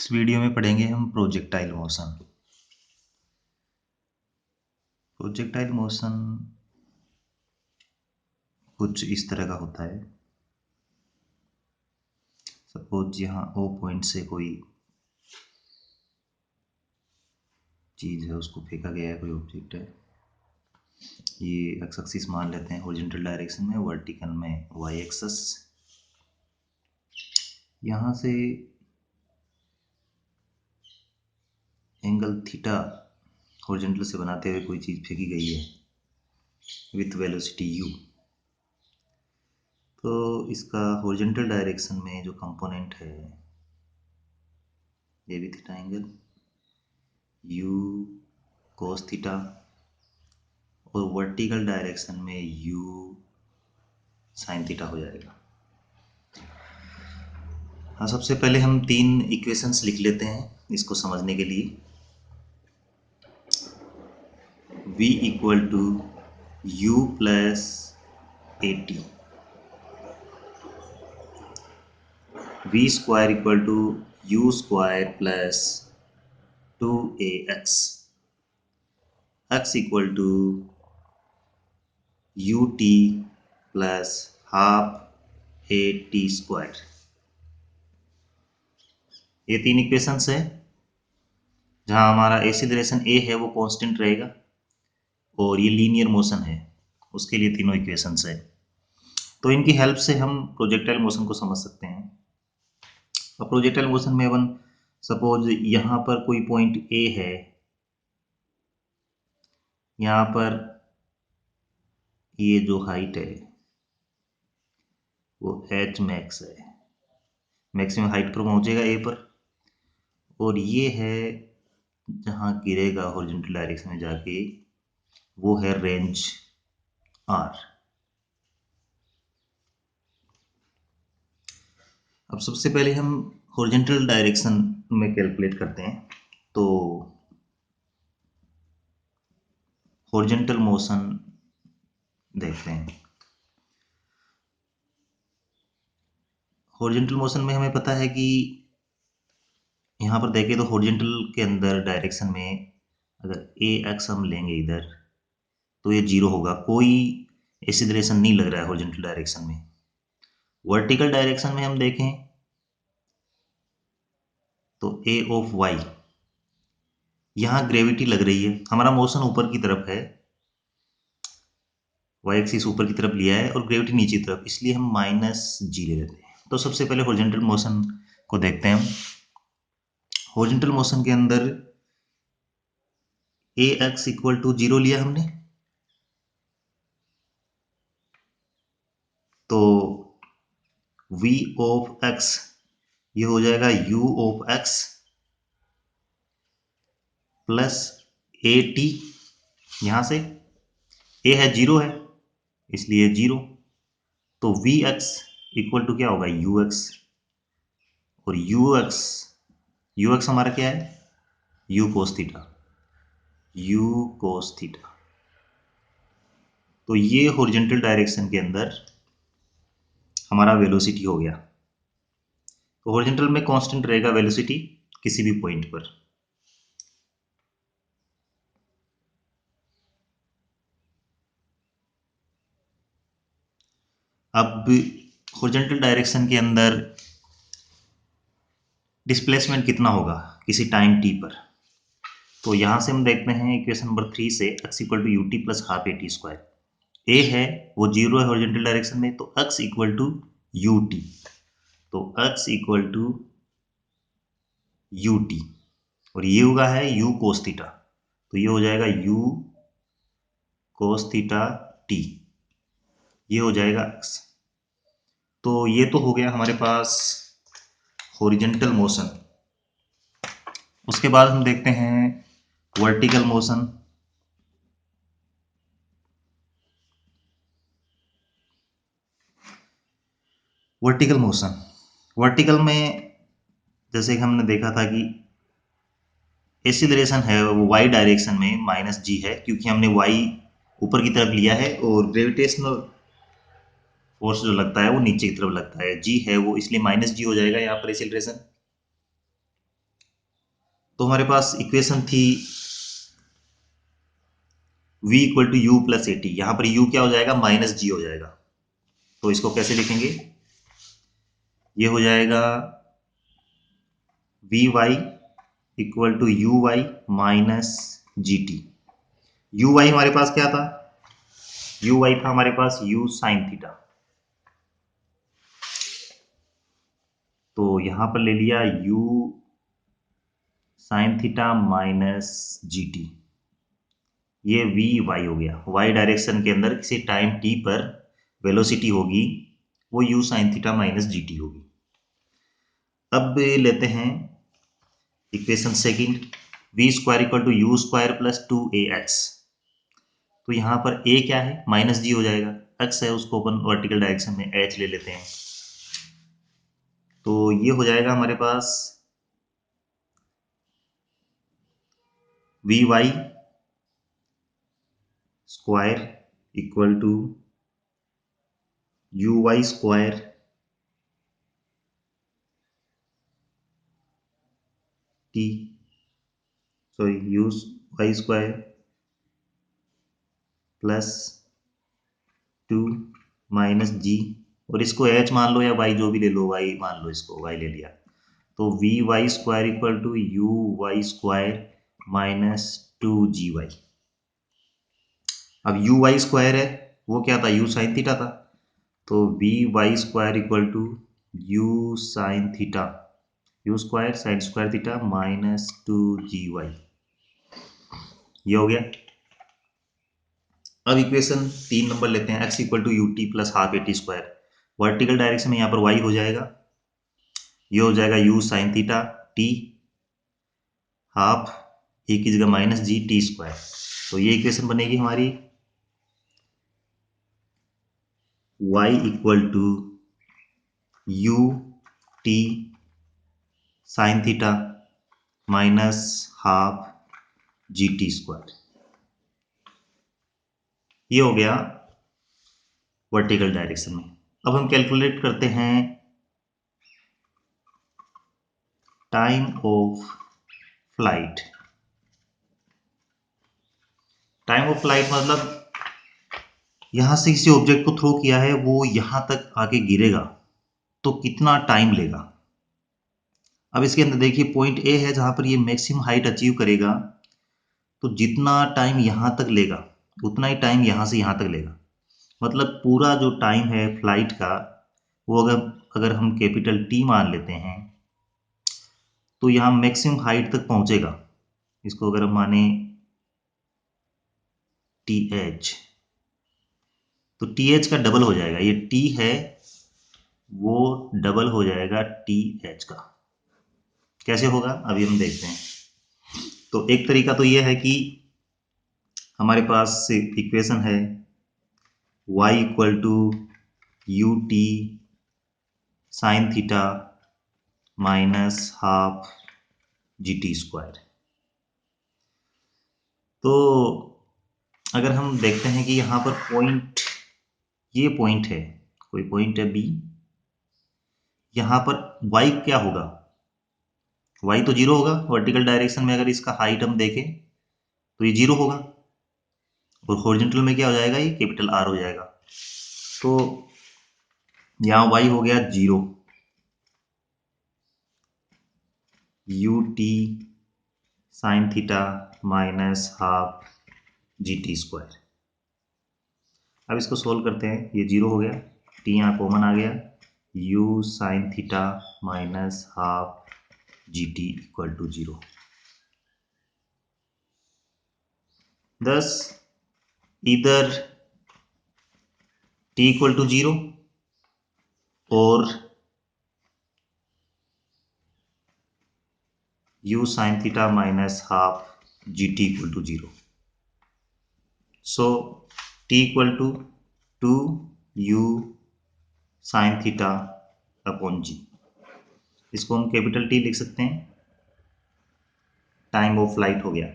इस वीडियो में पढ़ेंगे हम प्रोजेक्टाइल मोशन। प्रोजेक्टाइल मोशन कुछ इस तरह का होता है। सपोज यहाँ ओ पॉइंट से कोई चीज़ है, उसको फेंका गया है, कोई ऑब्जेक्ट है। ये एक्स एक्सिस मान लेते हैं हॉरिजॉन्टल डायरेक्शन में, वर्टिकल में वाई एक्सिस। यहाँ से एंगल थीटा हॉरिजॉन्टल से बनाते हुए कोई चीज़ फेंकी गई है विथ वेलोसिटी u। तो इसका हॉरिजॉन्टल डायरेक्शन में जो कंपोनेंट है ये भी theta angle u cos theta, और वर्टिकल डायरेक्शन में u sin थीटा हो जाएगा। हाँ, सबसे पहले हम तीन इक्वेशंस लिख लेते हैं इसको समझने के लिए। v equal to u plus a t, v square equal to u square plus 2ax, x equal to u t plus half a t square. ये तीन इक्वेशंस है जहाँ हमारा एक्सीलरेशन a है वो कांस्टेंट रहेगा और ये लीनियर मोशन है, उसके लिए तीनों इक्वेशंस है। तो इनकी हेल्प से हम प्रोजेक्टाइल मोशन को समझ सकते हैं। और प्रोजेक्टाइल मोशन में अपन सपोज यहाँ पर कोई पॉइंट A है, यहाँ पर ये जो हाइट है वो h मैक्स है, मैक्सिमम हाइट पर पहुँचेगा A पर, और ये है जहाँ गिरेगा हॉरिजॉन्टल डायरेक्शन में जाके वो है रेंज R। अब सबसे पहले हम हॉरिजॉन्टल डायरेक्शन में कैलकुलेट करते हैं। तो हॉरिजॉन्टल मोशन देखते हैं। हॉरिजॉन्टल मोशन में हमें पता है कि यहाँ पर देखें तो हॉरिजॉन्टल के अंदर डायरेक्शन में अगर ए एक्स हम लेंगे इधर तो ये जीरो होगा, कोई एक्सीलरेशन नहीं लग रहा है हॉरिजॉन्टल डायरेक्शन में। वर्टिकल डायरेक्शन में हम देखें तो ए ऑफ वाई, यहाँ ग्रेविटी लग रही है, हमारा मोशन ऊपर की तरफ है, वाई एक्सिस ऊपर की तरफ लिया है और ग्रेविटी नीचे की तरफ, इसलिए हम माइनस जी ले लेते हैं। तो सबसे पहले हॉरिजॉन्टल मोशन को देखते हैं हम। हॉरिजॉन्टल मोशन के अंदर ए एक्स इक्वल टू जीरो लिया हमने, तो v ऑफ x ये हो जाएगा u of x plus a t, यहाँ से a है जीरो है इसलिए जीरो, तो वी एक्स इक्वल टू क्या होगा यू एक्स, और यू एक्स हमारा क्या है you cos theta, you cos theta. तो ये हॉरिजॉन्टल डायरेक्शन के अंदर हमारा वेलोसिटी हो गया। तो हॉरिजॉन्टल में कांस्टेंट रहेगा वेलोसिटी किसी भी पॉइंट पर। अब हॉरिजॉन्टल डायरेक्शन के अंदर डिस्प्लेसमेंट कितना होगा किसी टाइम t पर, तो यहां से हम देखते हैं इक्वेशन नंबर 3 से x equal to u t plus half a t square. A है वो जीरो है हॉरिजॉन्टल डायरेक्शन में, तो x equal to u t, तो x equal to u t, और ये होगा है u कोस थीटा, तो ये हो जाएगा u कोस थीटा टी, ये हो जाएगा x। तो ये तो हो गया हमारे पास हॉरिजॉन्टल मोशन। उसके बाद हम देखते हैं vertical motion. Vertical motion, vertical में जैसे कि हमने देखा था कि एक्सीलरेशन है वो वाई डायरेक्शन में माइनस जी है, क्योंकि हमने वाई ऊपर की तरफ लिया है और ग्रेविटेशनल फोर्स जो लगता है वो नीचे की तरफ लगता है, जी है वो, इसलिए माइनस जी हो जाएगा यहाँ पर एक्सीलरेशन। तो हमारे पास इक्वेशन थी v equal to u plus a t. यहाँ पर u क्या हो जाएगा, माइनस जी हो जाएगा। तो इसको कैसे लिखेंगे, ये हो जाएगा v y equal to u y minus g t. U y हमारे पास क्या था, यू वाई था हमारे पास यू साइन थीटा। तो यहां पर ले लिया u sine theta minus g T, ये वी वाई हो गया। वाई डायरेक्शन के अंदर किसी टाइम t पर वेलोसिटी होगी, वो u sine theta minus g t होगी। अब लेते हैं equation second, v square equal to u square plus two a x. तो यहाँ पर a क्या है, माइनस जी हो जाएगा, x है उसको अपन वर्टिकल डायरेक्शन में h ले लेते हैं। तो ये हो जाएगा हमारे पास v y square equal to u y square t, sorry u y square plus two minus g, और इसको एच मान लो या वाई जो भी ले लो, वाई मान लो, इसको वाई ले लिया। तो v y square equal to u y square minus two g y. अब यू वाई स्क्वायर है, वो क्या था, यू साइन थीटा था। तो v y square equal to u sine theta, u square sine square theta minus two g y, ये हो गया। अब इक्वेशन 3 नंबर लेते हैं, x equal to u t plus half a t square. Vertical direction में यहाँ पर y हो जाएगा, ये हो जाएगा u sine theta t half a की जगह माइनस जी टी स्क्वायर। तो ये इक्वेशन बनेगी हमारी y equal to u t sine theta minus half g t square. ये हो गया वर्टिकल डायरेक्शन में। अब हम कैलकुलेट करते हैं time of flight. Time of flight मतलब यहां से किसी ऑब्जेक्ट को थ्रो किया है, वो यहां तक आके गिरेगा तो कितना टाइम लेगा। अब इसके अंदर देखिए पॉइंट ए है जहां पर ये मैक्सिमम हाइट अचीव करेगा, तो जितना टाइम यहां तक लेगा उतना ही टाइम यहां से यहां तक लेगा। मतलब पूरा जो टाइम है फ्लाइट का, वो अगर अगर हम कैपिटल टी मान लेते हैं तो यहाँ मैक्सिमम हाइट तक पहुंचेगा। इसको अगर हम माने टी एच, तो टी एच का डबल हो जाएगा, ये टी है वो डबल हो जाएगा टी एच का। कैसे होगा अभी हम देखते हैं। तो एक तरीका तो ये है कि हमारे पास इक्वेशन है y equal to u t sine theta minus half g t square. तो अगर हम देखते हैं कि यहाँ पर पॉइंट, ये पॉइंट है, कोई पॉइंट है बी, यहाँ पर y क्या होगा, y तो जीरो होगा। वर्टिकल डायरेक्शन में अगर इसका हाइट हम देखें तो ये जीरो होगा, और हॉरिजॉन्टल में क्या हो जाएगा, ये कैपिटल आर हो जाएगा। तो यहाँ y हो गया zero, you t sine theta minus half g t square. अब इसको सोल्व करते हैं, ये जीरो हो गया, टी यहाँ कॉमन आ गया, u sine theta minus half g t equal to zero. thus either t equal to 0 or u sin theta minus half gt equal to 0. So t equal to 2 u sin theta upon g, इसको हम capital T लिख सकते हैं। Time of flight हो गया।